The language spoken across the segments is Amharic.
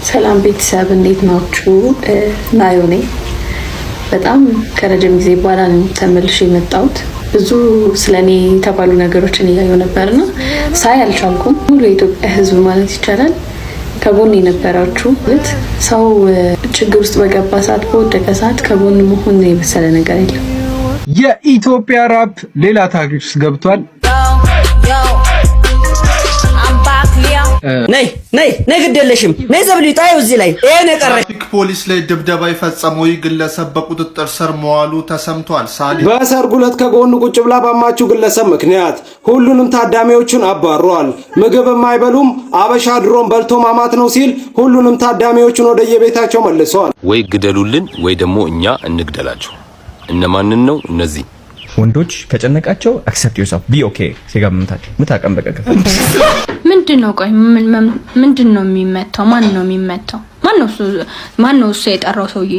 ሰላም ቤተሰብ እንዴት ናችሁ? ናዮ ነኝ። በጣም ከረጅም ጊዜ በኋላ ተመልሼ የመጣሁት ብዙ ስለኔ የተባሉ ነገሮችን እያየሁ ነበርና ሳይ አልቻልኩም። ሙሉ የኢትዮጵያ ሕዝብ ማለት ይቻላል ከጎን የነበራችሁ ሰው ችግር ውስጥ በገባ ሰዓት በወደቀ ሰዓት ከጎን መሆን የመሰለ ነገር የለም። የኢትዮጵያ ራፕ ሌላ ታሪክ ውስጥ ገብቷል። ነይ ግደለሽም ነይ ዘብልዩ ጣዩ እዚህ ላይ እኔ ቀረሽ። ትራፊክ ፖሊስ ላይ ድብደባ የፈጸመው ግለሰብ በቁጥጥር ስር መዋሉ ተሰምቷል። በሰርጉ ዕለት ከጎኑ ቁጭ ብላ ባማችው ግለሰብ ምክንያት ሁሉንም ታዳሚዎቹን አባሯል። ምግብ የማይበሉም አበሻ ድሮም በልቶ ማማት ነው ሲል ሁሉንም ታዳሚዎቹን ወደየቤታቸው መልሷል። ወይ ግደሉልን ወይ ደግሞ እኛ እንግደላቸው። እነማንን ነው እነዚህ? ወንዶች ከጨነቃቸው አክሰፕት ዮርሰልፍ ቢ ኦኬ ሲጋምታቸው ምታቀም በቀቀ ምንድነው? ቆይ ምንድነው የሚመታው? ማን ነው የሚመታው? ማን ነው እሱ የጠራው ሰውዬ?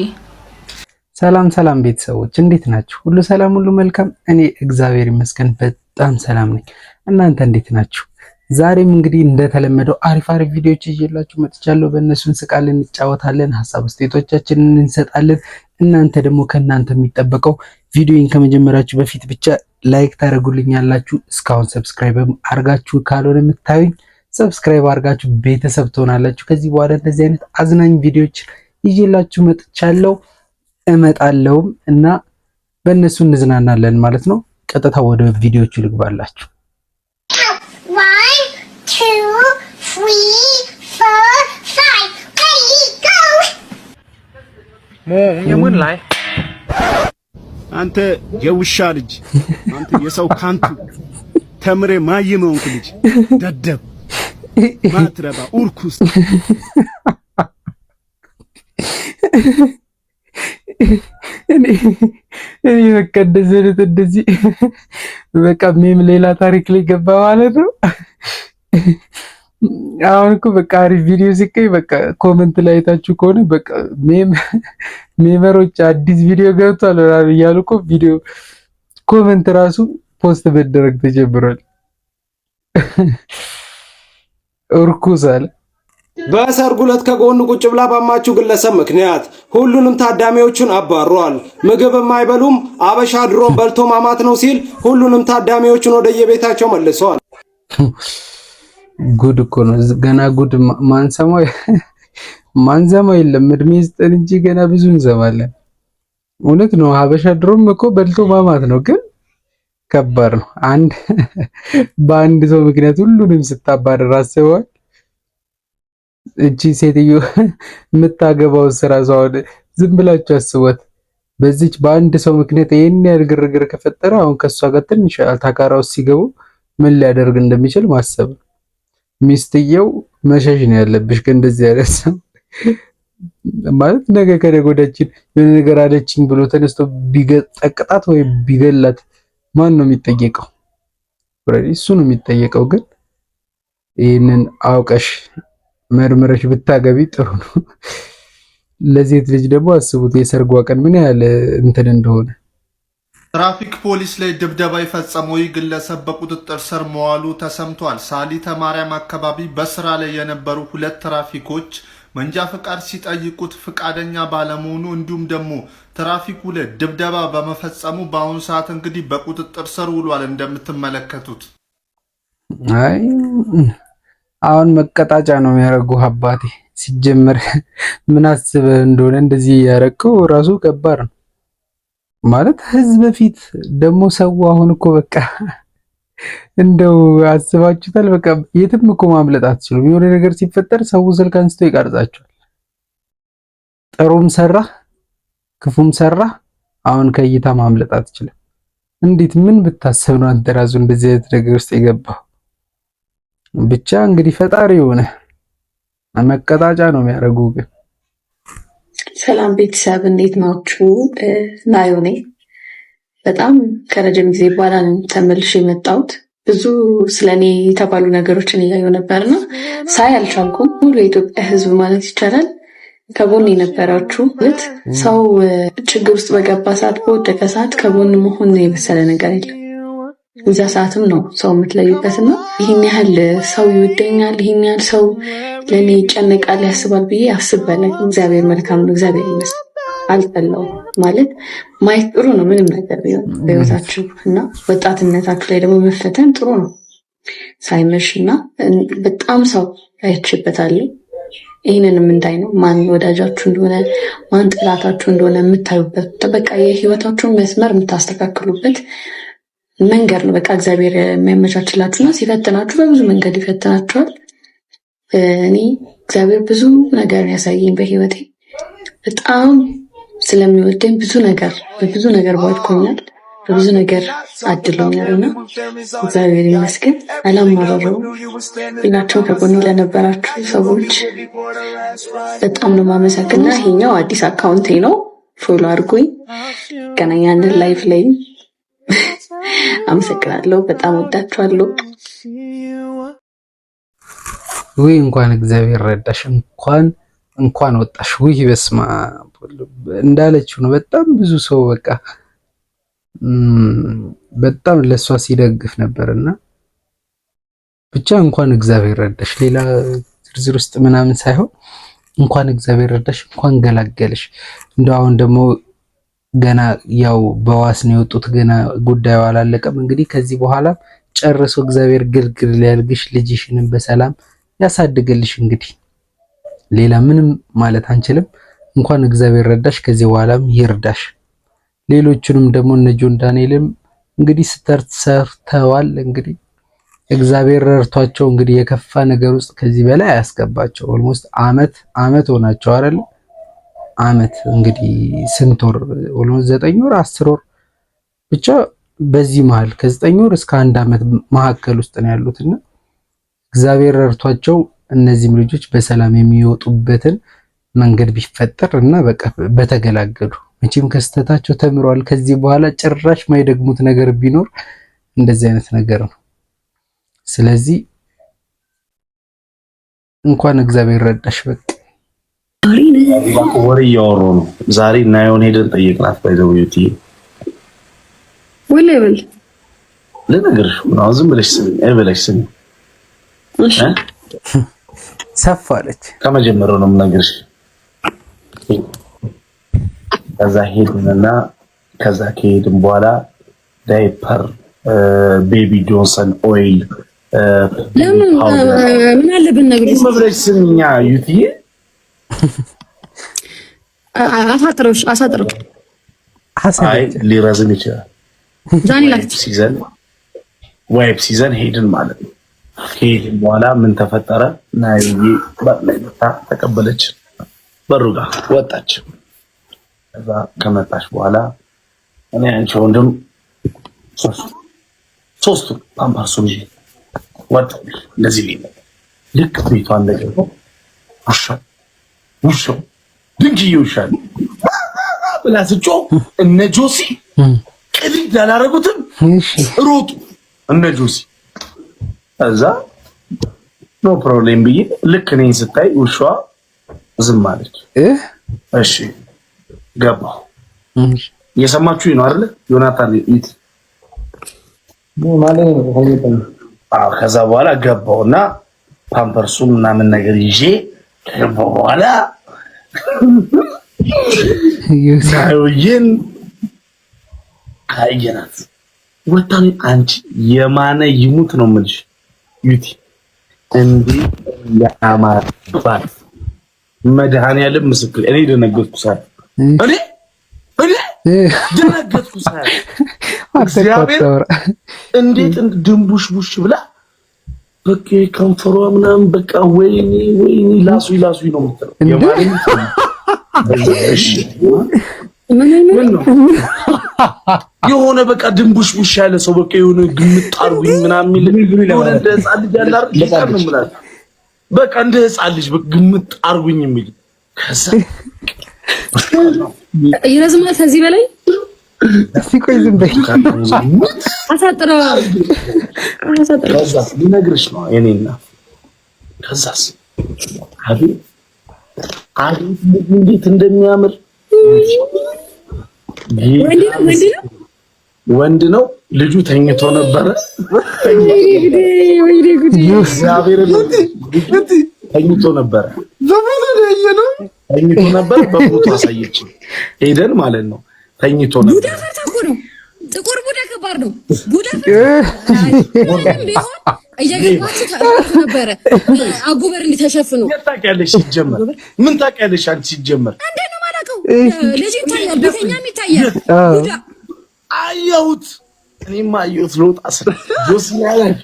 ሰላም ቤተሰቦች እንዴት ናችሁ? ሁሉ ሰላም፣ ሁሉ መልካም። እኔ እግዚአብሔር ይመስገን በጣም ሰላም ነኝ። እናንተ እንዴት ናችሁ? ዛሬም እንግዲህ እንደተለመደው አሪፍ ቪዲዮዎች ይዤላችሁ መጥቻለሁ። በእነሱ እንስቃለን፣ እንጫወታለን፣ ሀሳብ አስተያየቶቻችንን እንሰጣለን። እናንተ ደግሞ ከእናንተ የሚጠበቀው ቪዲዮን ከመጀመራችሁ በፊት ብቻ ላይክ ታደርጉልኛላችሁ። እስካሁን ሰብስክራይብ አርጋችሁ ካልሆነ የምታዩኝ ሰብስክራይብ አርጋችሁ ቤተሰብ ትሆናላችሁ። ከዚህ በኋላ እንደዚህ አይነት አዝናኝ ቪዲዮዎች ይዤላችሁ እመጣለሁም እና በእነሱ እንዝናናለን ማለት ነው። ቀጥታ ወደ ቪዲዮቹ ልግባላችሁ። 1 2 3 4 5 ready go ยังไรአንተ የውሻ ልጅ፣ አንተ የሰው ካንቱ ተምሬ ማይመውንክ ልጅ ደደብ ማትረባ ኡርኩስ እኔ በቃ እንደዚህ በቃ ሜም ሌላ ታሪክ ላይ ገባ ማለት ነው። አሁን እኮ በቃ አሪፍ ቪዲዮ ሲቀይ በቃ ኮሜንት ላይ አይታችሁ ከሆነ በቃ ሜመሮች አዲስ ቪዲዮ ገብቷል እያሉ እኮ ቪዲዮ ኮሜንት ራሱ ፖስት መደረግ ተጀምሯል። እርኩስ አለ። በሰርጉ ዕለት ከጎኑ ቁጭ ብላ ባማችው ግለሰብ ምክንያት ሁሉንም ታዳሚዎቹን አባሯል። ምግብ የማይበሉም አበሻ ድሮም በልቶ ማማት ነው ሲል ሁሉንም ታዳሚዎቹን ወደየቤታቸው መልሷል። ጉድ እኮ ነው። ገና ጉድ ማንሰማው የለም። እድሜ ይስጠን እንጂ ገና ብዙ እንሰማለን። እውነት ነው። ሀበሻ ድሮም እኮ በልቶ ማማት ነው፣ ግን ከባድ ነው። በአንድ ሰው ምክንያት ሁሉንም ስታባረር አስበዋል። እቺ ሴትዮ የምታገባው ስራ ሰው ዝም ብላችሁ አስቧት። በዚች በአንድ ሰው ምክንያት ይሄን ያህል ግርግር ከፈጠረ አሁን ከሷ ጋር ትንሽ አልታካራው ሲገቡ ምን ሊያደርግ እንደሚችል ማሰብ ነው። ሚስትየው መሸሽ ነው ያለብሽ ከእንደዚህ አይነት ሰው ማለት ነገ ከነገ ወዲያችን የሆነ ነገር አለችኝ ብሎ ተነስቶ ቢጠቅጣት ወይ ቢገላት ማን ነው የሚጠየቀው? እሱ ነው የሚጠየቀው። ግን ይህንን አውቀሽ መርምረሽ ብታገቢ ጥሩ ነው። ለሴት ልጅ ደግሞ አስቡት የሰርጓ ቀን ምን ያህል እንትን እንደሆነ። ትራፊክ ፖሊስ ላይ ድብደባ የፈጸመው ግለሰብ በቁጥጥር ስር መዋሉ ተሰምቷል። ሳሊተ ማርያም አካባቢ በስራ ላይ የነበሩ 2 ትራፊኮች መንጃ ፈቃድ ሲጠይቁት ፈቃደኛ ባለመሆኑ እንዲሁም ደግሞ ትራፊኩ ላይ ድብደባ በመፈጸሙ በአሁኑ ሰዓት እንግዲህ በቁጥጥር ስር ውሏል። እንደምትመለከቱት አይ አሁን መቀጣጫ ነው የሚያደርጉ። አባቴ ሲጀመር ምን አስበህ እንደሆነ እንደዚህ ያረከው ራሱ ከባድ ነው ማለት ህዝብ ፊት ደግሞ ሰው አሁን እኮ በቃ እንደው አስባችሁታል። በቃ የትም እኮ ማምለጥ አትችሉም። የሆነ ነገር ሲፈጠር ሰው ስልክ አንስቶ ይቀርጻችኋል። ጥሩም ሰራ ክፉም ሰራ አሁን ከእይታ ማምለጥ አትችልም። እንዴት ምን ብታሰብ ነው አንተ ራሱ እንደዚህ አይነት ነገር ውስጥ የገባው? ብቻ እንግዲህ ፈጣሪ ሆነ መቀጣጫ ነው የሚያደርጉ። ግን ሰላም ቤተሰብ እንዴት ናችሁ? ናዮ ነኝ። በጣም ከረጅም ጊዜ በኋላ ተመልሼ የመጣሁት ብዙ ስለኔ የተባሉ ነገሮችን እያየሁ ነበርና ሳይ አልቻልኩም። ሙሉ የኢትዮጵያ ሕዝብ ማለት ይቻላል ከጎን የነበራችሁ ሰው ችግር ውስጥ በገባ ሰዓት በወደቀ ሰዓት ከጎን መሆን የመሰለ ነገር የለም። እዛ ሰዓትም ነው ሰው የምትለዩበትና ይህን ያህል ሰው ይወደኛል፣ ይህን ያህል ሰው ለእኔ ይጨነቃል፣ ያስባል ብዬ አስበለ። እግዚአብሔር መልካም ነው። እግዚአብሔር ይመስገን። አልጠላውም ማለት ማየት ጥሩ ነው። ምንም ነገር ቢሆን በህይወታችሁ እና ወጣትነታችሁ ላይ ደግሞ መፈተን ጥሩ ነው። ሳይመሽ እና በጣም ሰው አይችበታለሁ። ይህንንም እንዳይ ነው ማን ወዳጃችሁ እንደሆነ ማን ጥላታችሁ እንደሆነ የምታዩበት በቃ የህይወታችሁን መስመር የምታስተካክሉበት መንገድ ነው። በቃ እግዚአብሔር የሚያመቻችላችሁና ሲፈትናችሁ በብዙ መንገድ ይፈትናችኋል። እኔ እግዚአብሔር ብዙ ነገር ያሳየኝ በህይወቴ በጣም ስለሚወደኝ በብዙ ነገር ባድኮኛል፣ በብዙ ነገር አድሎኛል እና እግዚአብሔር ይመስገን። አላማረረው ሁላችሁ ከጎኔ ለነበራችሁ ሰዎች በጣም ነው ማመሰግና። ይሄኛው አዲስ አካውንቴ ነው፣ ፎሎ አድርጎኝ ገናኛንን ላይፍ ላይ አመሰግናለሁ። በጣም ወዳችኋለሁ። ውይ እንኳን እግዚአብሔር ረዳሽ፣ እንኳን ወጣሽ። ውይ በስማ እንዳለችው ነው። በጣም ብዙ ሰው በቃ በጣም ለሷ ሲደግፍ ነበርና ብቻ እንኳን እግዚአብሔር ረዳሽ። ሌላ ዝርዝር ውስጥ ምናምን ሳይሆን እንኳን እግዚአብሔር ረዳሽ፣ እንኳን ገላገለሽ። እንደው አሁን ደግሞ ገና ያው በዋስ ነው የወጡት፣ ገና ጉዳዩ አላለቀም። እንግዲህ ከዚህ በኋላ ጨርሶ እግዚአብሔር ግልግል ሊያልግሽ፣ ልጅሽንም በሰላም ያሳድግልሽ። እንግዲህ ሌላ ምንም ማለት አንችልም። እንኳን እግዚአብሔር ረዳሽ፣ ከዚህ በኋላም ይርዳሽ። ሌሎቹንም ደግሞ እነ ጆን ዳንኤልም እንግዲህ ሰርተዋል። እንግዲህ እግዚአብሔር ረድቷቸው እንግዲህ የከፋ ነገር ውስጥ ከዚህ በላይ አያስገባቸው። ኦልሞስት አመት ሆናቸው አይደል? አመት እንግዲህ ስንት ወር? ኦልሞስት 9 ወር 10 ወር ብቻ በዚህ መሃል ከ9 ወር እስከ 1 አመት መካከል ውስጥ ነው ያሉትና እግዚአብሔር ረድቷቸው እነዚህም ልጆች በሰላም የሚወጡበትን መንገድ ቢፈጠር እና በቃ በተገላገሉ። መቼም ከስተታቸው ተምረዋል። ከዚህ በኋላ ጭራሽ ማይደግሙት ነገር ቢኖር እንደዚህ አይነት ነገር ነው። ስለዚህ እንኳን እግዚአብሔር ረዳሽ። በቃ ወሬ እያወሩ ነው። ዛሬ ናዮን ሄደን ጠየቅናት። ባይዘውዩቲ ወለ ይበል ለነገርሽ ነው። ዝም ብለሽ ስሚ፣ አይበለሽ ስሚ። እሺ ሰፋለች። ከመጀመሪያው ነው የምነግርሽ። ከዛ ሄድንና ከዛ ከሄድን በኋላ ዳይፐር፣ ቤቢ ጆንሰን ኦይል ለምን ምን አለብን ነገር መብረሽ ስሚኛ ዩቲዬ አሳጥረው አይ ሊረዝም ይችላል። ዛኔ ላፍት ሲዘን ሄድን ማለት ነው። ከሄድን በኋላ ምን ተፈጠረ? ናይዬ ባለታ ተቀበለች፣ በሩ ጋር ወጣች። ከዛ ከመጣች በኋላ እኔ አንቺ ወንድም ሶስቱ ፓምፓርሱን ይዤ ወጣሁ። እንደዚህ ልክ ቤቷ እንደገባሁ ውሻው ድንግዬ ውሻ ብላ ስጮህ እነ ጆሲ ቅድም ያላረጉትም ሮጡ እነ ጆሲ። እዛ ኖ ፕሮብሌም ብዬ ልክ እኔን ስታይ ውሻዋ ዝም አለች። እሺ ገባሁ። እየሰማችሁኝ ነው አይደል? ዮናታን ይት ከዛ በኋላ ገባሁና ፓምፐርሱን ምናምን ነገር ይዤ ከገባሁ በኋላ ናዮዬን አየናት። ወጣን። አንቺ የማነ ይሙት ነው የምልሽ ዩቲ እንዴ ያማባት መድኃኒዓለም ምስክር። እኔ ደነገጥኩ ሳል እኔ ደነገጥኩ ሳል እግዚአብሔር እንዴት ድንቡሽ ቡሽ ብላ በቃ ከንፈሯ ምናምን በቃ ወይኔ ላሱ ነው የምትለው የማንም እሺ ምን ነው የሆነ በቃ ድንቡሽ ቡሽ ያለ ሰው በቃ የሆነ ግምት አርጉኝ ምናምን የሆነ እንደ ህፃን ልጅ ያለ አይደል ይቀር ነው ማለት በቃ እንደ ህፃን ልጅ ግምት አርጉኝ የሚል ከዛ ይረዝማል ከዚህ በላይ ሲቆይ ዝም በይ አሳጥረው ከዛ ልነግርሽ ነው የኔና ከዛስ አቤት እንዴት እንደሚያምር ወንድ ነው ልጁ ተኝቶ ነበረ። ተኝቶ ነበረ። ተኝቶ ነበር። በፎቶ አሳየችኝ ሄደን ማለት ነው። ተኝቶ ነበር። ጥቁር ቡዳ ከባድ ነው። ቡዳ እየገባችሁ ነበረ። አጎበር እንዲተሸፍኑ ታውቂያለሽ። ሲጀመር ምን ታውቂያለሽ አንቺ? ሲጀመር እንዴ ነው ማለቀው ልጅ ይታያል፣ በተኛም ይታያል። ቡዳ አየሁት። እኔማ አየሁት። ለውጥ አስረ ጆስ ያላል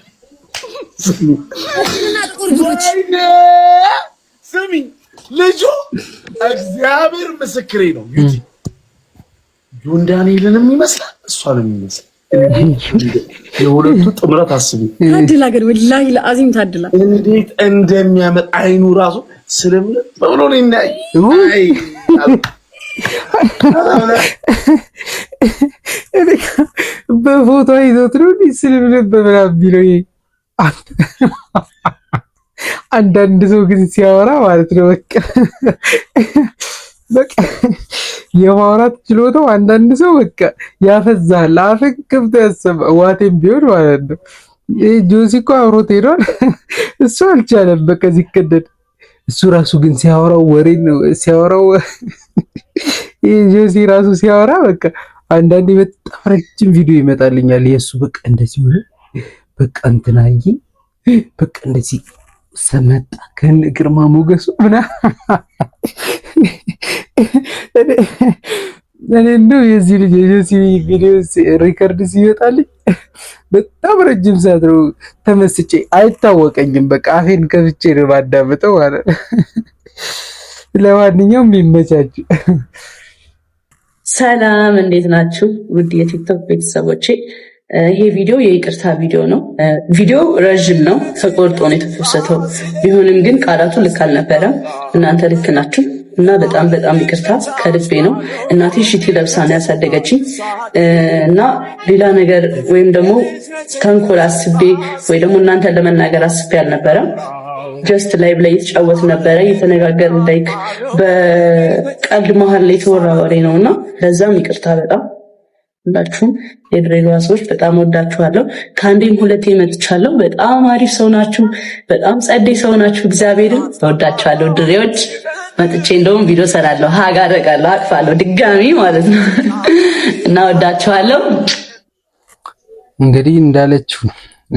ስሚ ልጁ እግዚአብሔር ምስክሬ ነው። ዩቲ ጆን ዳንኤልንም ይመስላል፣ እሷንም ይመስላል። የሁለቱ ጥምረት አስቢ። ታድላ ግን ወላሂ ለአዚም ታድላ። እንዴት እንደሚያመጣ አይኑ ራሱ ስለምን ብሎ ነው እናይ። በፎቶ አይቶት ነው ስለምን በምናምን ቢለው አንዳንድ ሰው ግን ሲያወራ ማለት ነው በቃ የማውራት ችሎታው አንዳንድ ሰው በቃ ያፈዛል። አፍን ከፍቶ ያሰማ ዋቴም ቢሆን ማለት ነው። ጆሲ እኮ አብሮት ሄዷል። እሱ አልቻለም በቃ ሲከደድ። እሱ ራሱ ግን ሲያወራው ወሬ ነው ሲያወራው። ጆሲ ራሱ ሲያወራ በቃ አንዳንዴ በጣም ረጅም ቪዲዮ ይመጣልኛል የሱ በቃ እንደዚህ ሆነ በቃ እንትናዬ በቃ እንደዚህ ሰመጣ ከግርማ ሞገሱ እኔ እንደው የዚህ ልጅ የጆሲ ቪዲዮ ሪከርድ ሲወጣልኝ በጣም ረጅም ሰዓት ነው ተመስጬ አይታወቀኝም። በቃ አፌን ከፍቼ ነው ማዳመጠው ማለት ነው። ለማንኛውም ይመቻችሁ። ሰላም፣ እንዴት ናችሁ ውድ የቲክቶክ ቤተሰቦቼ? ይሄ ቪዲዮ የይቅርታ ቪዲዮ ነው። ቪዲዮ ረዥም ነው፣ ተቆርጦ ነው የተፈሰተው። ቢሆንም ግን ቃላቱ ልክ አልነበረም። እናንተ ልክ ናችሁ እና በጣም በጣም ይቅርታ ከልቤ ነው። እናቴ ሽቲ ለብሳ ነው ያሳደገችኝ እና ሌላ ነገር ወይም ደግሞ ተንኮል አስቤ ወይ ደግሞ እናንተን ለመናገር አስቤ አልነበረም። ጀስት ላይቭ ላይ የተጫወት ነበረ እየተነጋገርን ላይክ በቀልድ መሀል ላይ የተወራ ወሬ ነውና ለዛም ይቅርታ በጣም ሁላችሁም የድሬዳዋ ሰዎች በጣም ወዳችኋለሁ። ከአንዴም ሁለቴ መጥቻለሁ። በጣም አሪፍ ሰው ናችሁ። በጣም ጸዴ ሰው ናችሁ። እግዚአብሔርን ተወዳችኋለሁ ድሬዎች። መጥቼ እንደውም ቪዲዮ ሰራለሁ፣ ሀግ አደርጋለሁ፣ አቅፋለሁ ድጋሚ ማለት ነው እና ወዳችኋለሁ። እንግዲህ እንዳለችው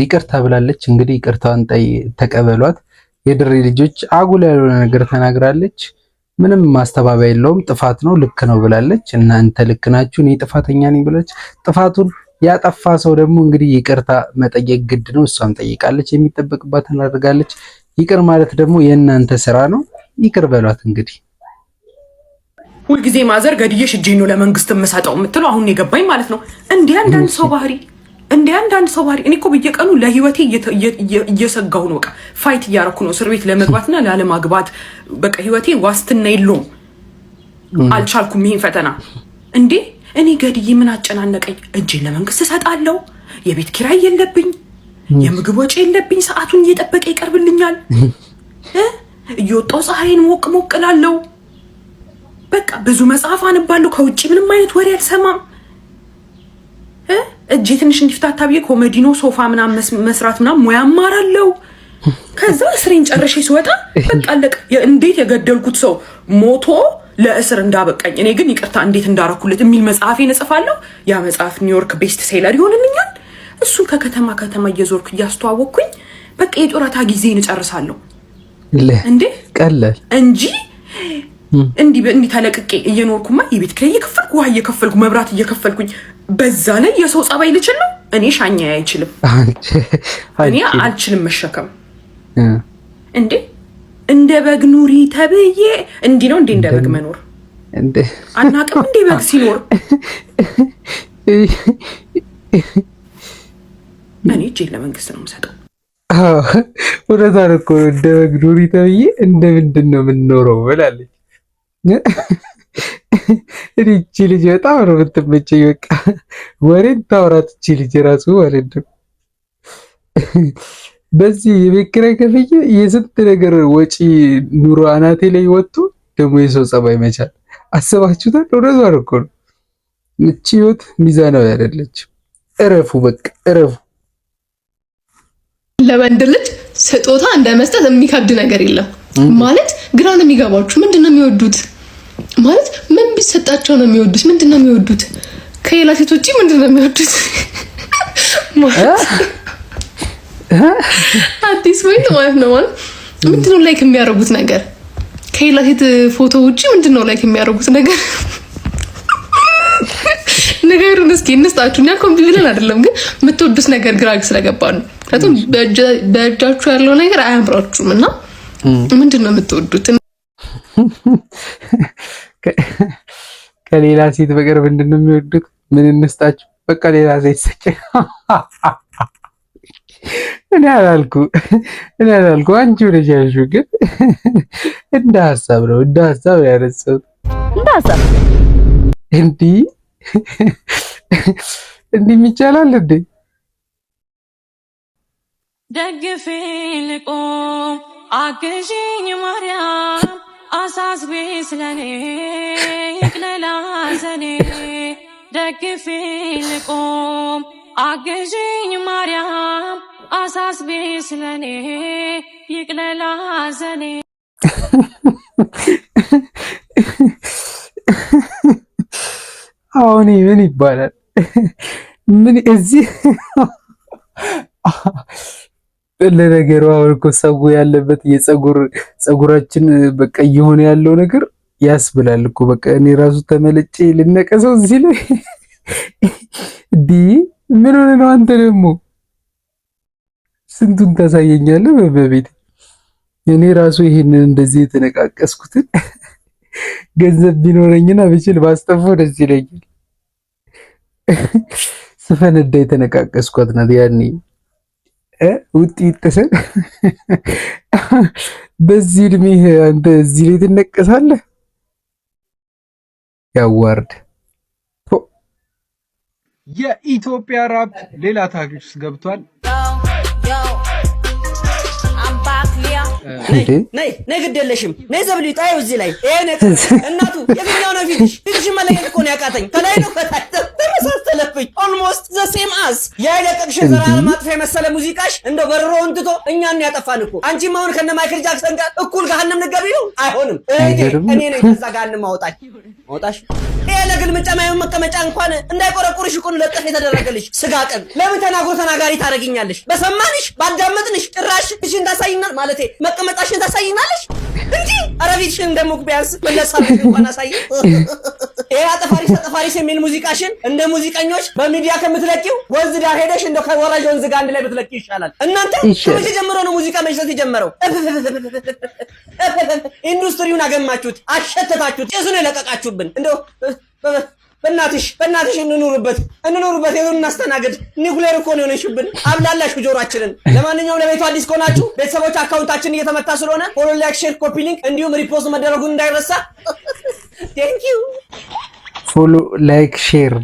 ይቅርታ ብላለች። እንግዲህ ይቅርታዋን ተቀበሏት። የድሬ ልጆች አጉል ያልሆነ ነገር ተናግራለች። ምንም ማስተባበያ የለውም። ጥፋት ነው ልክ ነው ብላለች። እናንተ ልክ ናችሁ እኔ ጥፋተኛ ነኝ ብላለች። ጥፋቱን ያጠፋ ሰው ደግሞ እንግዲህ ይቅርታ መጠየቅ ግድ ነው። እሷም ጠይቃለች፣ የሚጠበቅባትን አድርጋለች። ይቅር ማለት ደግሞ የእናንተ ስራ ነው። ይቅር በሏት። እንግዲህ ሁልጊዜ ማዘር ገድዬሽ እጄ ነው ለመንግስት የምሰጠው የምትለው አሁን የገባኝ ማለት ነው። እንዲህ አንዳንድ ሰው ባህሪ እኔ እኮ በየቀኑ ለህይወቴ እየሰጋሁ ነው። በቃ ፋይት እያረኩ ነው እስር ቤት ለመግባትና ላለማግባት። በቃ ህይወቴ ዋስትና የለውም። አልቻልኩም ይሄን ፈተና። እንዴ እኔ ገድዬ ምን አጨናነቀኝ? እጄን ለመንግስት እሰጣለሁ። የቤት ኪራይ የለብኝ፣ የምግብ ወጪ የለብኝ። ሰዓቱን እየጠበቀ ይቀርብልኛል። እየወጣው ፀሐይን ሞቅ ሞቅ እላለሁ። በቃ ብዙ መጽሐፍ አንባለሁ። ከውጪ ምንም አይነት ወሬ አልሰማም። እጄ ትንሽ እንዲፍታታ ብዬ ኮሜዲኖ ሶፋ ምናምን መስራት ምናምን ሙያ አማራለሁ። ከዛ እስሬን ጨርሼ ስወጣ በቃ አለቀ። እንዴት የገደልኩት ሰው ሞቶ ለእስር እንዳበቃኝ እኔ ግን ይቅርታ እንዴት እንዳረኩለት የሚል መጽሐፌን እጽፋለሁ። ያ መጽሐፍ ኒውዮርክ ቤስት ሴለር ይሆንልኛል። እሱን ከከተማ ከተማ እየዞርኩ እያስተዋወቅኩኝ በቃ የጡረታ ጊዜን እጨርሳለሁ። እንዴ ቀላል እንጂ እንዲህ ተለቅቄ እየኖርኩማ የቤት ኪራይ እየከፈልኩ ውሃ እየከፈልኩ መብራት እየከፈልኩኝ በዛ ላይ የሰው ጸባይ ልችል ነው። እኔ ሻኛ አይችልም። እኔ አልችልም መሸከም። እንዴ እንደ በግ ኑሪ ተብዬ እንዲህ ነው እንዴ እንደ በግ መኖር አናውቅም። እንደ በግ ሲኖር እኔ እጄን ለመንግስት ነው የምሰጠው። ወደዛን እኮ እንደ በግ ኑሪ ተብዬ እንደ ምንድን ነው የምንኖረው ብላለች። እቺ ልጅ በጣም ነው የምትመቸኝ። በቃ ወሬን ታወራት እቺ ልጅ ራሱ ማለት ነው። በዚህ የቤት ኪራይ ከፍዬ የስንት ነገር ወጪ ኑሮ አናቴ ላይ ወጥቶ ደግሞ የሰው ጸባይ መቻል አስባችሁታል? ወደዛን እኮ ነው። እቺ ህይወት ሚዛናዊ አይደለችም። እረፉ፣ በቃ እረፉ። ለወንድ ልጅ ስጦታ እንደ መስጠት የሚከብድ ነገር የለም ማለት ግራ ነው የሚገባችሁ። ምንድነው የሚወዱት ማለት ምን ቢሰጣቸው ነው የሚወዱት? ምንድነው የሚወዱት? ከሌላ ሴቶች ምንድነው የሚወዱት? ማለት አዲስ ወይ ማለት ነው ማለት ምንድነው ላይክ የሚያረጉት ነገር? ከሌላ ሴት ፎቶ ውጪ ምንድነው ላይክ የሚያረጉት ነገር? ነገሩን እስኪ እንስጣችሁ። እኛ ኮምቢ ብለን አይደለም ግን የምትወዱት ነገር ግራ ስለገባ ነው። ምክንያቱም በእጃችሁ ያለው ነገር አያምራችሁም እና ምንድነው የምትወዱት? ከሌላ ሴት በቀር ምንድነው የሚወዱት? ምን እንስጣችሁ? በቃ ሌላ ሴት ሰጭ። እኔ አላልኩ አንቺ ወደ ያልሽው ግን እንደ ሐሳብ ነው ያነሳሁት። እንደ ሐሳብ እንዲህ ይቻላል እንዴ? ደግፌ ልቆም አግዢኝ ማርያም አሳስቤ ስለኔ ይቅለላ ዘኔ ደግፌ ልቆም አግዢኝ ማርያም አሳስቤ ስለኔ ይቅለላ ዘኔ። አሁን ምን ይባላል? ምን እዚህ ለነገሩ አሁን እኮ ሰው ያለበት የፀጉራችን በቃ እየሆነ ያለው ነገር ያስብላል እኮ። በቃ እኔ ራሱ ተመለጬ ልነቀሰው እዚህ ላይ ምን ሆነ ነው? አንተ ደግሞ ስንቱን ታሳየኛለህ በቤት። እኔ ራሱ ይሄንን እንደዚህ የተነቃቀስኩትን ገንዘብ ቢኖረኝና ብችል ባስጠፋው ደስ ይለኛል። ስፈነዳ የተነቃቀስኳት ናት ያኔ ውጥ ይተሰል። በዚህ እድሜ አንተ እዚህ ላይ ትነቀሳለህ? ያዋርድ። የኢትዮጵያ ራፕ ሌላ ታሪክ ውስጥ ገብቷል። ነይ ግድ የለሽም ነይ ዘብልዩ ጣዩ እዚህ ላይ እናቱ የትኛው ነው ፊትሽ? ፊትሽን መለየት እኮ ነው ያቃተኝ። ከላይ ነው ከታች ተመሳሰለብኝ። ኦልሞስት ዘ ሴም አስ የለቀቅሽን ዘራ ማጥፊያ የመሰለ ሙዚቃሽ እንደው በርሮ እንትቶ እኛን ያጠፋን እኮ። አንቺም አሁን ከነ ማይክል ጃክሰን ጋር እኩል ገሃነም ልትገቢ ነው? አይሆንም። እኔ ነኝ ከዛ ገሃነም ማውጣሽ። ይሄ ለግልምጫ ማይሆን መቀመጫ እንኳን እንዳይቆረቁርሽ እኮ ነው ለጥፍ የተደረገልሽ። ስጋ ቀን ለምን ተናግሮ ተናጋሪ ታረጊኛለሽ? በሰማንሽ ባዳመጥንሽ ጭራሽ እሺን ታሳይናል ማለቴ መቀመጫሽን ታሳይናለሽ እንጂ አረቢሽን ደሞ ቢያንስ መለሳለሽ እንኳን አሳይ። ይሄ አጠፋሪስ የሚል ሙዚቃሽን እንደ ሙዚቀኞች በሚዲያ ከምትለቂው ወንዝ ዳር ሄደሽ እንደው ከወራጅ ወንዝ ጋር አንድ ላይ ብትለቂ ይሻላል። እናንተ ከመቼ ጀምሮ ነው ሙዚቃ መሽተት የጀመረው? ኢንዱስትሪውን አገማችሁት፣ አሸተታችሁት፣ ጭሱን የለቀቃችሁብን። እንደው በእናትሽ እንኑርበት የሆነ እናስተናግድ። ኒውክሌር እኮ ነው የሆነሽብን። አብላላሽ ጆሮአችንን። ለማንኛውም ለቤቱ አዲስ ከሆናችሁ ቤተሰቦች አካውንታችን እየተመታ ስለሆነ ፎሎ፣ ላይክ፣ ሼር፣ ኮፒ ሊንክ እንዲሁም ሪፖስት መደረጉን እንዳይረሳ። ቴንክ ዩ። ፎሎ፣ ላይክ፣ ሼር፣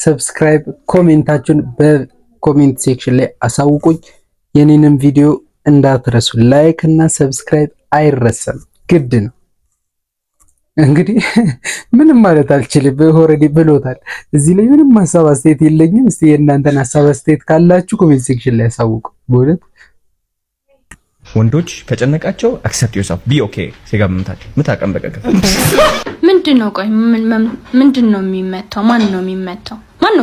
ሰብስክራይብ፣ ኮሜንታችሁን በኮሜንት ሴክሽን ላይ አሳውቁኝ። የኔንም ቪዲዮ እንዳትረሱ። ላይክ እና ሰብስክራይብ አይረሳም፣ ግድ ነው። እንግዲህ ምንም ማለት አልችልም። ኦልሬዲ ብሎታል። እዚህ ላይ ምንም ሀሳብ አስተያየት የለኝም። እስቲ የእናንተን ሀሳብ አስተያየት ካላችሁ ኮሜንት ሴክሽን ላይ ያሳውቁ። በእውነት ወንዶች ከጨነቃቸው አክሰፕት ዮርሰልፍ ቢ ኦኬ ሲጋምታችሁ ምታቀም በቀቀ ምንድነው? ቆይ ምንድነው የሚመታው? ማን ነው የሚመታው? ማን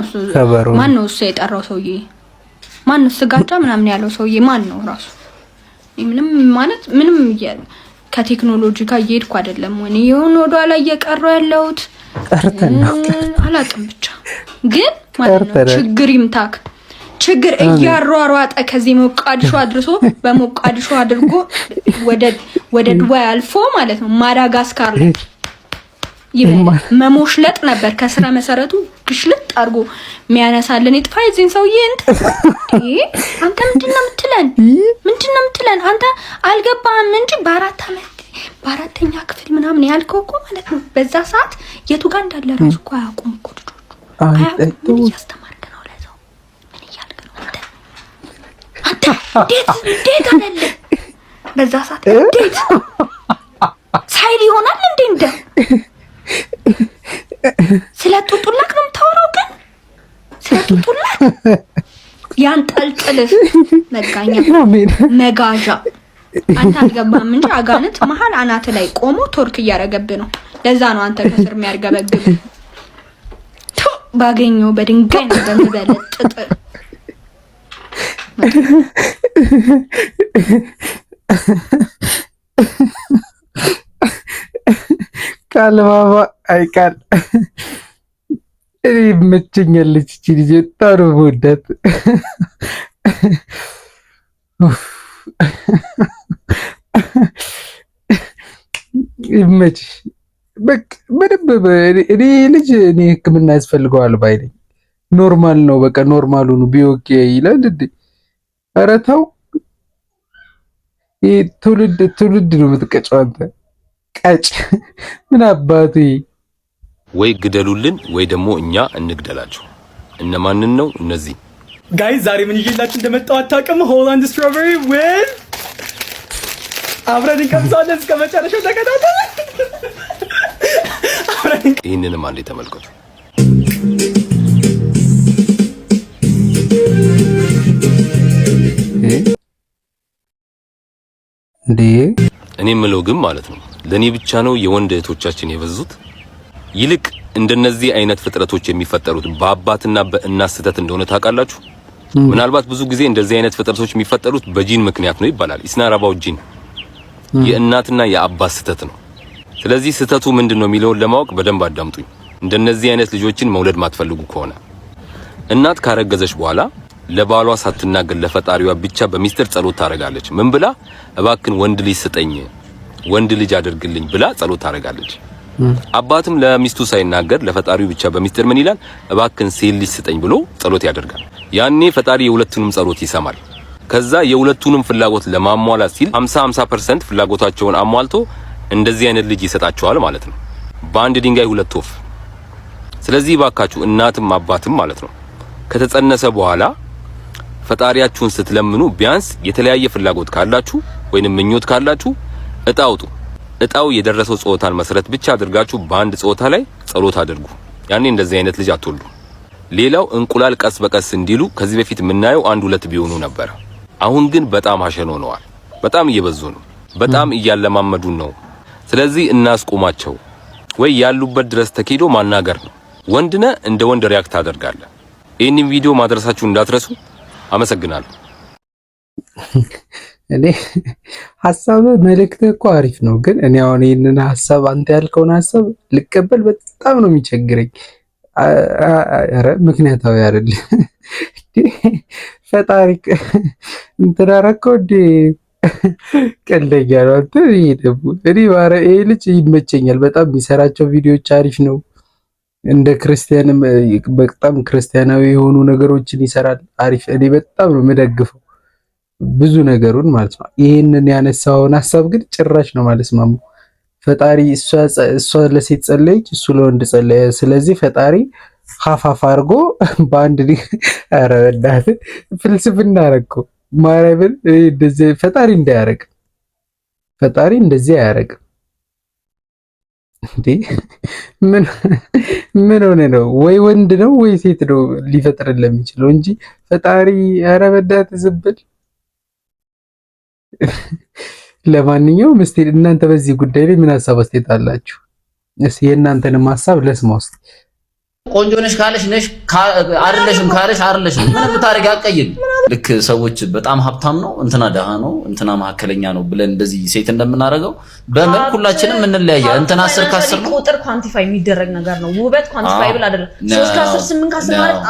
ነው እሱ የጠራው ሰውዬ? ማን ነው ስጋጃ ምናምን ያለው ሰውዬ ማን ነው ራሱ? ምንም ማለት ምንም ከቴክኖሎጂ ጋር እየሄድኩ አይደለም ወይ የሆነ ወደ ኋላ እየቀረው ያለሁት አላውቅም። ብቻ ግን ማለት ነው ችግር ይምታክ ችግር እያሯሯጠ ከዚህ ሞቃዲሾ አድርሶ በሞቃዲሾ አድርጎ ወደ ዱባይ አልፎ ማለት ነው ማዳጋስካር ላይ መሞሽለጥ ነበር ከስራ መሰረቱ ግሽልጥ አድርጎ የሚያነሳልን። ይጥፋ የዚህን ሰውዬ አንተ ምንድነው የምትለን? አንተ አልገባህም እንጂ በአራተኛ ክፍል ምናምን ያልከው እኮ ማለት ነው። በዛ ሰዓት የቱ ጋር እንዳለ ራሱ እኮ አያውቁም እኮ ልጆቹ። ምን እያስተማርክ ነው? ለዛው ምን እያልክ ነው አንተ? እንዴት አለለ በዛ ሰዓት እንዴት ሳይድ ይሆናል እንዴ? ስለ ጡጡላክ ነው የምታወራው? ግን ስለ ያጡጡላ ያንጠልጥልህ መጋኛ መጋዣ አንተ አልገባም እንጂ አጋንንት መሀል አናት ላይ ቆሞ ቶርክ እያረገብህ ነው። ለዛ ነው አንተ ከስር የሚያርገበግብ ባገኘው በድንጋይ ነው በመበለጥጥ ቃል ባባ አይቃል ይመቸኛለች እቺ ልጅ ታሩ ወዳት ይመችሽ። በቃ በደንብ እኔ ልጅ እኔ ሕክምና ያስፈልገዋል ባይ ነኝ። ኖርማል ነው በቃ ኖርማሉ ነው ቢኦኬ ይላል እንዴ? ኧረ ተው። ይሄ ትውልድ ነው የምትቀጨው አንተ ቀጭ። ምን አባቱ ወይ ግደሉልን ወይ ደግሞ እኛ እንግደላቸው። እነማንን ነው እነዚህ? ጋይስ ዛሬ ምን ይዤላችሁ እንደመጣሁ አታውቅም። ሆላንድ ስትሮበሪ ዊዝ አብረን እንቀምሳለን። እስከ መጨረሻው ተከታተሉ። ይህንንም አንዴ ተመልከቱ። እንዴ እኔ የምለው ግን ማለት ነው ለኔ ብቻ ነው የወንድ እህቶቻችን የበዙት? ይልቅ እንደነዚህ አይነት ፍጥረቶች የሚፈጠሩት በአባትና በእናት ስህተት እንደሆነ ታውቃላችሁ? ምናልባት ብዙ ጊዜ እንደዚህ አይነት ፍጥረቶች የሚፈጠሩት በጂን ምክንያት ነው ይባላል። ኢስናራባው ጂን የእናትና የአባት ስህተት ነው። ስለዚህ ስህተቱ ምንድነው የሚለውን ለማወቅ በደንብ አዳምጡኝ። እንደነዚህ አይነት ልጆችን መውለድ ማትፈልጉ ከሆነ እናት ካረገዘች በኋላ ለባሏ ሳትናገር ለፈጣሪዋ ብቻ በሚስጥር ጸሎት ታረጋለች። ምን ብላ? እባክን ወንድ ልጅ ስጠኝ፣ ወንድ ልጅ አድርግልኝ ብላ ጸሎት ታረጋለች። አባትም ለሚስቱ ሳይናገር ለፈጣሪው ብቻ በሚስጥር ምን ይላል? እባክን ሴት ልጅ ስጠኝ ብሎ ጸሎት ያደርጋል። ያኔ ፈጣሪ የሁለቱንም ጸሎት ይሰማል። ከዛ የሁለቱንም ፍላጎት ለማሟላት ሲል 50% ፍላጎታቸውን አሟልቶ እንደዚህ አይነት ልጅ ይሰጣቸዋል ማለት ነው። በአንድ ድንጋይ ሁለት ወፍ። ስለዚህ ባካችሁ እናትም አባትም ማለት ነው ከተጸነሰ በኋላ ፈጣሪያችሁን ስትለምኑ ቢያንስ የተለያየ ፍላጎት ካላችሁ ወይንም ምኞት ካላችሁ እጣ አውጡ። እጣው የደረሰው ጾታን መሰረት ብቻ አድርጋችሁ በአንድ ጾታ ላይ ጸሎት አድርጉ። ያኔ እንደዚህ አይነት ልጅ አትወልዱ። ሌላው እንቁላል ቀስ በቀስ እንዲሉ ከዚህ በፊት የምናየው 1-2 ቢሆኑ ነበር። አሁን ግን በጣም አሸን ሆነዋል። በጣም እየበዙ ነው። በጣም እያለማመዱን ነው። ስለዚህ እናስቆማቸው ወይ ያሉበት ድረስ ተኪዶ ማናገር ነው። ወንድነ እንደ ወንድ ሪያክት ታደርጋለህ። ይህንን ቪዲዮ ማድረሳችሁ እንዳትረሱ። አመሰግናለሁ። እኔ ሐሳብ መልእክት እኮ አሪፍ ነው፣ ግን እኔ አሁን ይሄንን ሐሳብ አንተ ያልከውን ሐሳብ ልቀበል በጣም ነው የሚቸግረኝ። አረ ምክንያታዊ አይደል ፈጣሪ እንትን አደረከው እንዴ? ቀለኛ ነው አንተ። ይሄ ደግሞ እኔ ባረ ይሄ ልጅ ይመቸኛል በጣም የሚሰራቸው ቪዲዮዎች አሪፍ ነው። እንደ ክርስቲያንም በጣም ክርስቲያናዊ የሆኑ ነገሮችን ይሰራል። አሪፍ። እኔ በጣም ነው የምደግፈው ብዙ ነገሩን ማለት ነው። ይሄንን ያነሳውን ሐሳብ ግን ጭራሽ ነው ማለት ማሙ ፈጣሪ እሷ ለሴት ጸለየች፣ እሱ ለወንድ ጸለየ። ስለዚህ ፈጣሪ ሀፋፍ አድርጎ በአንድ ኧረ በእናትህ ፍልስፍና አደረገው። ማርያምን እንደዚህ ፈጣሪ እንዳያረግ ፈጣሪ እንደዚህ አያረግም እንዴ! ምን ሆነ ነው? ወይ ወንድ ነው ወይ ሴት ነው ሊፈጥርልን የሚችለው እንጂ ፈጣሪ ኧረ በእናትህ ዝም ብል። ለማንኛውም እስቲ እናንተ በዚህ ጉዳይ ላይ ምን ሐሳብ አስተያየት አላችሁ? እስቲ የእናንተንም ሐሳብ ለስማው እስቲ። ቆንጆ ነሽ ካለሽ ነሽ፣ አይደለሽም ካለሽ አይደለሽም። ምን ብታረጊ አቀይም። ልክ ሰዎች በጣም ሀብታም ነው እንትና ደሃ ነው እንትና መካከለኛ ነው ብለን እንደዚህ ሴት እንደምናደርገው በመልክ ሁላችንም እንለያያ። እንትና 10 ከ10 ነው። ቁጥር ኳንቲፋይ የሚደረግ ነገር ነው። ውበት ኳንቲፋይብል አይደለም። 3 ከ10 8 ከ10 ማለት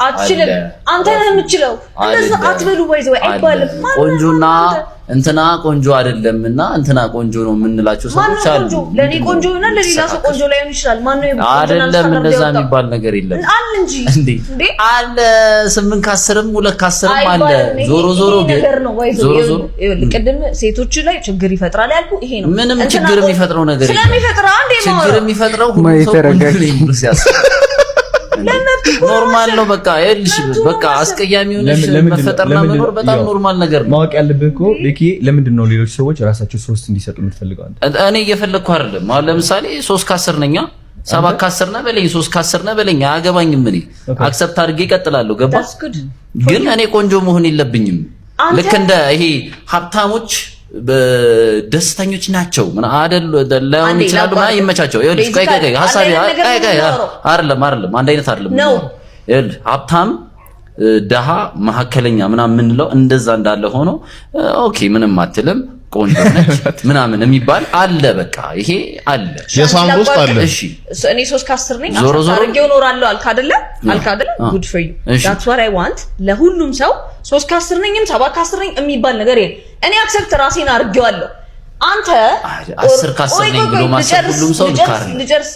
አትችልም። አንተ ነህ የምትችለው። እንደዛ አትበሉ። ወይዘው አይባልም። ቆንጆና እንትና ቆንጆ አይደለምና እንትና ቆንጆ ነው የምንላቸው ሰዎች አሉ። ለኔ ቆንጆ እና ለሌላ ሰው ቆንጆ ላይሆን ይችላል። ማን ነው አይደለም? እንደዛ የሚባል ነገር የለም አለ እንጂ እንዴ አለ። 8 ከ10ም 2 ከ10ም አለ። ዞሮ ዞሮ ቅድም ሴቶች ላይ ችግር ይፈጥራል ያልኩ ይሄ ነው። ምንም ችግር የሚፈጥረው ነገር የለም። ስለሚፈጥራ አንዴ ነው ችግር የሚፈጥረው ሁሉ ሰው ነው ሲያስ ኖርማል ነው። በቃ ይልሽ በቃ አስቀያሚ ሆነሽ መፈጠርና መኖር በጣም ኖርማል ነገር ነው። ማወቅ ያለብህ እኮ ለኪ ለምንድን ነው ሌሎች ሰዎች ራሳቸው 3 እንዲሰጡ የምትፈልገው አንተ? እኔ እየፈለግኩ አይደለም። አሁን ለምሳሌ 3 ከ10 ነኛ 7 ከ10 ነው በለኝ 3 ከ10 ነው በለኝ አያገባኝም እኔ አክሰፕት አድርጌ እቀጥላለሁ ገባ ግን እኔ ቆንጆ መሆን የለብኝም ልክ እንደ ይሄ ሀብታሞች ደስተኞች ናቸው ምን አይደል ለምን ይችላሉ ማለት ይመቻቸው ይኸውልሽ ቆይ ሐሳቢ አይደለም አንድ አይነት አይደለም ይኸውልህ ሀብታም ደሃ መሐከለኛ ምናምን ምንለው እንደዛ እንዳለ ሆኖ ኦኬ ምንም አትልም ቆንጆ ነች ምናምን የሚባል አለ በቃ ይሄ አለ የሳንዶ ውስጥ አለ እሺ እኔ 3 ከ10 ነኝ አሳርጌው ኖራለሁ አልካ አይደለ good for you that's what I want ለሁሉም ሰው 3 ከ10 ነኝም 7 ከ10 ነኝ የሚባል ነገር የለም እኔ አክሰፕት ራሴን አርጌዋለሁ አንተ 10 ከ10 ነኝ ብሎ ማሰብ ሁሉም ሰው ልካር ልጀርስ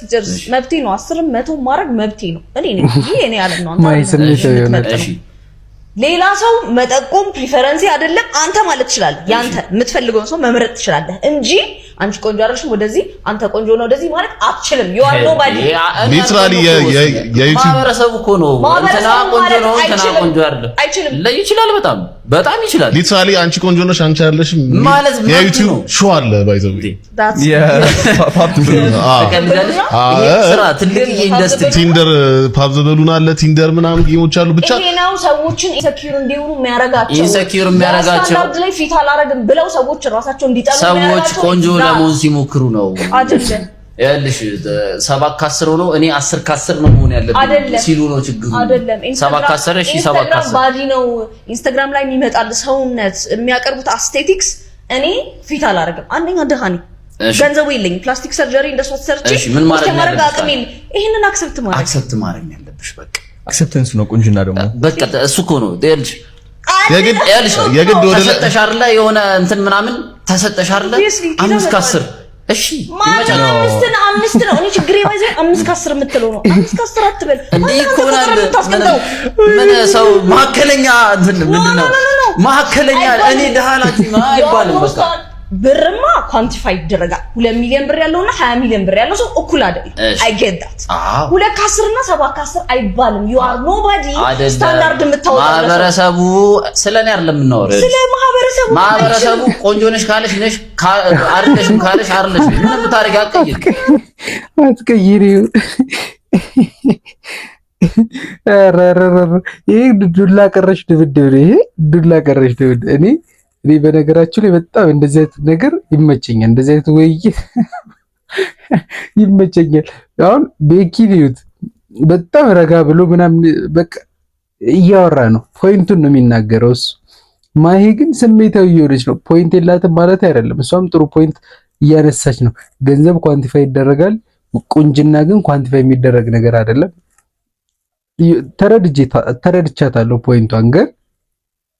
መብቴ ነው 10 100 ማድረግ መብቴ ነው እኔ ያለ ነው አንተ ሌላ ሰው መጠቆም ፕሪፈረንስ አይደለም አንተ ማለት ይችላል ያንተ የምትፈልገውን ሰው መምረጥ ትችላለህ እንጂ አንቺ ቆንጆ አይደለሽም ወደዚህ አንተ ቆንጆ ነው ወደዚህ ማለት አትችልም you are nobody ሊትራሊ የዩቲዩብ ማህበረሰቡ እኮ ነው እንትና ቆንጆ ነው እንትና ቆንጆ አይደለም ላይ ይችላል በጣም ይችላል ሊትራሊ አንቺ ቆንጆ ነሽ አንቺ አይደለሽም ማለት የዩቲዩብ ሾው አለ ባይዘው ስራ ትልቅ ኢንደስትሪ ቲንደር ፓብዘበሉና አለ ቲንደር ምናምን ጌሞች አሉ ብቻ ይሄ ነው ሰዎችን ኢንሰኪዩር እንዲሆኑ የሚያረጋቸው ላይ ፊት አላረግም ብለው ሰዎች ራሳቸው እንዲጠሉ ሰዎች ቆንጆ ለመሆን ሲሞክሩ ነው አይደለም ያልሽ 7 ከ10 ነው እኔ 10 ከ10 ነው መሆን ያለብኝ ሲሉ ነው ችግሩ አይደለም 7 ከ10 እሺ 7 ከ10 ባዲ ነው ኢንስታግራም ላይ የሚመጣል ሰውነት የሚያቀርቡት አስቴቲክስ እኔ ፊት አላረግም አንደኛ ደሃኒ ገንዘቡ የለኝም ፕላስቲክ ሰርጀሪ እንደሷ ሰርቼ ምን ማድረግ አቅሜን ይሄንን አክሰፕት ማድረግ ያለብሽ በቃ አክሰፕተንስ ነው ቁንጅና ደግሞ በቃ እሱ እኮ ነው ያልሽ የግድ ወደ ተሰጠሻር ላይ የሆነ እንትን ምናምን ተሰጠሻር ላይ 5 ከ10 እሺ ይመቻል 5 ነው እኔ ችግሬ ባይዘ 5 ከ10 የምትለው ነው 5 ከ10 አትበል እንዴ ይኮናል ምን ሰው ማከለኛ እንትን ምንድነው ማከለኛ እኔ ደሃላችሁ አይባልም በቃ ብርማ ኳንቲፋይ ይደረጋል 2 ሚሊዮን ብር ያለውና 20 ሚሊዮን ብር ያለው ሰው እኩል አይደል I get that 2 ከ10 እና 7 ከ10 አይባልም you are nobody ስታንዳርድ የምታወጣው ማህበረሰቡ ስለኔ አይደለም የምናወራው ስለ ማህበረሰቡ ቆንጆ ነሽ ካለሽ ነሽ አይደለሽም ካለሽ አይደለሽም ምን ብታረጋ አትቀይሪው ይሄ ዱላ ቀረሽ ድብድብ ይሄ ዱላ ቀረሽ ድብድብ እኔ በነገራችሁ ላይ በጣም እንደዚህ አይነት ነገር ይመቸኛል እንደዚህ አይነት ውይይት ይመቸኛል አሁን ቤኪኒዩት በጣም ረጋ ብሎ ምናምን በቃ እያወራ ነው ፖይንቱን ነው የሚናገረው እሱ ማሂ ግን ስሜታዊ እየሆነች ነው ፖይንት የላትም ማለት አይደለም እሷም ጥሩ ፖይንት እያነሳች ነው ገንዘብ ኳንቲፋይ ይደረጋል ቁንጅና ግን ኳንቲፋይ የሚደረግ ነገር አይደለም ተረድቻታለሁ ፖይንቷን ግን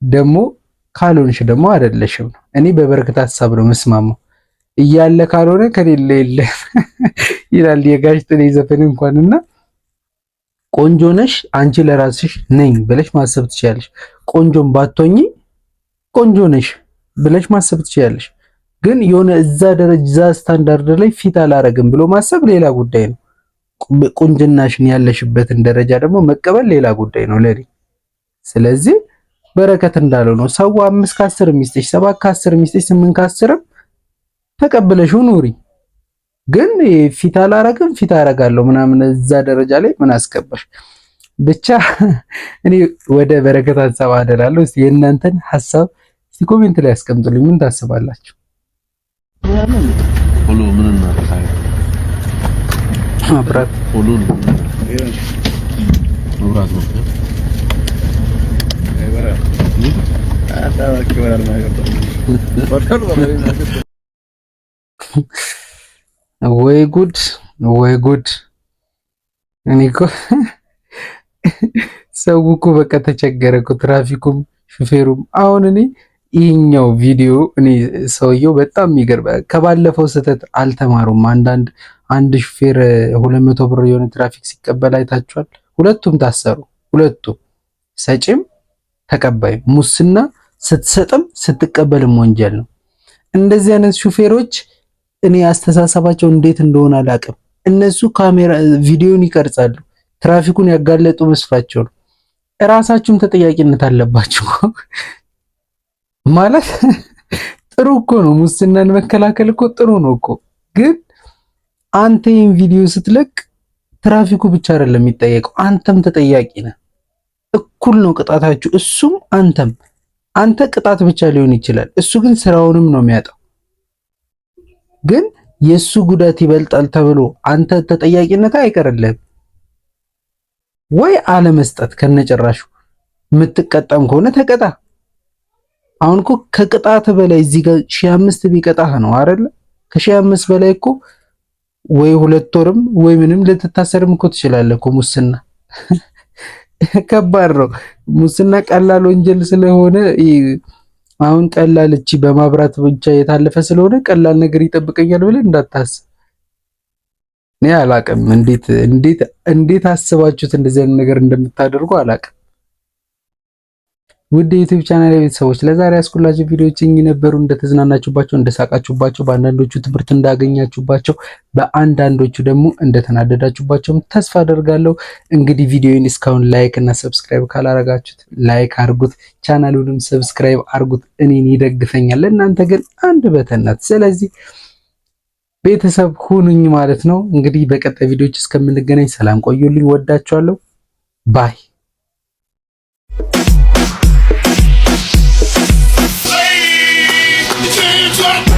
ደግሞ ካልሆንሽ ደግሞ አይደለሽም ነው እኔ በበረከት ሐሳብ ነው መስማማው እያለ ካልሆነ ከሌለ የለ ይላል የጋሽ ጥሌ ዘፈን እንኳንና ቆንጆ ነሽ አንቺ ለራስሽ ነኝ ብለሽ ማሰብ ትችያለሽ ቆንጆም ባትሆኚ ቆንጆ ነሽ ብለሽ ማሰብ ትችያለሽ ግን የሆነ እዛ ደረጃ ስታንዳርድ ላይ ፊት አላረግም ብሎ ማሰብ ሌላ ጉዳይ ነው ቁንጅናሽን ያለሽበትን ደረጃ ደግሞ መቀበል ሌላ ጉዳይ ነው ለኔ ስለዚህ በረከት እንዳለው ነው ሰው 5 ከ10 ሚስጥሽ 7 ከ10 ሚስጥሽ 8 ከ10 ተቀበለሽው ኑሪ ግን ፊት አላረግም ፊት አረጋለሁ ምናምን እዛ ደረጃ ላይ ምን አስቀበሽ ብቻ እኔ ወደ በረከት ሐሳብ አደላለሁ እስቲ የእናንተን ሐሳብ እስቲ ኮሜንት ላይ አስቀምጡልኝ ምን ታስባላችሁ ሁሉ ምን እናደርጋለን አብራት ሁሉ አብራት ነው ወይ ጉድ እኔ እኮ ሰው እኮ በቃ ተቸገረ እኮ ትራፊኩም ሹፌሩም አሁን እኔ ይሄኛው ቪዲዮ እኔ ሰውየው በጣም የሚገርም ከባለፈው ስህተት አልተማሩም አንድ ሹፌር 200 ብር የሆነ ትራፊክ ሲቀበል አይታችኋል ሁለቱም ታሰሩ ሁለቱም ሰጪም ተቀባይ ሙስና ስትሰጥም ስትቀበልም ወንጀል ነው እንደዚህ አይነት ሹፌሮች እኔ አስተሳሰባቸው እንዴት እንደሆነ አላውቅም እነሱ ካሜራ ቪዲዮን ይቀርጻሉ ትራፊኩን ያጋለጡ መስፋቸው ነው እራሳችሁም ተጠያቂነት አለባችሁ ማለት ጥሩ እኮ ነው ሙስናን መከላከል እኮ ጥሩ ነው እኮ ግን አንተ ይሄን ቪዲዮ ስትለቅ ትራፊኩ ብቻ አይደለም የሚጠየቀው፣ አንተም ተጠያቂ ነህ። እኩል ነው ቅጣታችሁ፣ እሱም አንተም። አንተ ቅጣት ብቻ ሊሆን ይችላል፣ እሱ ግን ስራውንም ነው የሚያጣው። ግን የሱ ጉዳት ይበልጣል ተብሎ አንተ ተጠያቂነት አይቀርልህም ወይ? አለመስጠት ከነጨራሹ የምትቀጣም ከሆነ ተቀጣ። አሁን እኮ ከቅጣት በላይ እዚህ ጋር 1500 ቢቀጣህ ነው አይደል? ከ1500 በላይ እኮ ወይ 2 ወርም ወይ ምንም ልትታሰርም እኮ ትችላለህ እኮ። ሙስና ከባድ ነው። ሙስና ቀላል ወንጀል ስለሆነ አሁን ቀላል እቺ በማብራት ብቻ የታለፈ ስለሆነ ቀላል ነገር ይጠብቀኛል ብለህ እንዳታስብ። እኔ አላቅም እንዴት አስባችሁት እንደዚህ አይነት ነገር እንደምታደርጉ አላቅም። ውድ የዩቲዩብ ቻናል ቤተሰቦች ለዛሬ ያስኩላችሁ ቪዲዮዎች እኚህ ነበሩ። እንደተዝናናችሁባቸው፣ እንደሳቃችሁባቸው፣ በአንዳንዶቹ ትምህርት እንዳገኛችሁባቸው፣ በአንዳንዶቹ ደግሞ እንደተናደዳችሁባቸው ተስፋ አደርጋለሁ። እንግዲህ ቪዲዮውን እስካሁን ላይክ እና ሰብስክራይብ ካላረጋችሁት ላይክ አርጉት፣ ቻናሉንም ሰብስክራይብ አርጉት፣ እኔን ይደግፈኛል። ለእናንተ ግን አንድ በተናት። ስለዚህ ቤተሰብ ሁኑኝ ማለት ነው። እንግዲህ በቀጣይ ቪዲዮዎች እስከምንገናኝ ሰላም ቆዩልኝ። ወዳችኋለሁ። ባይ Drop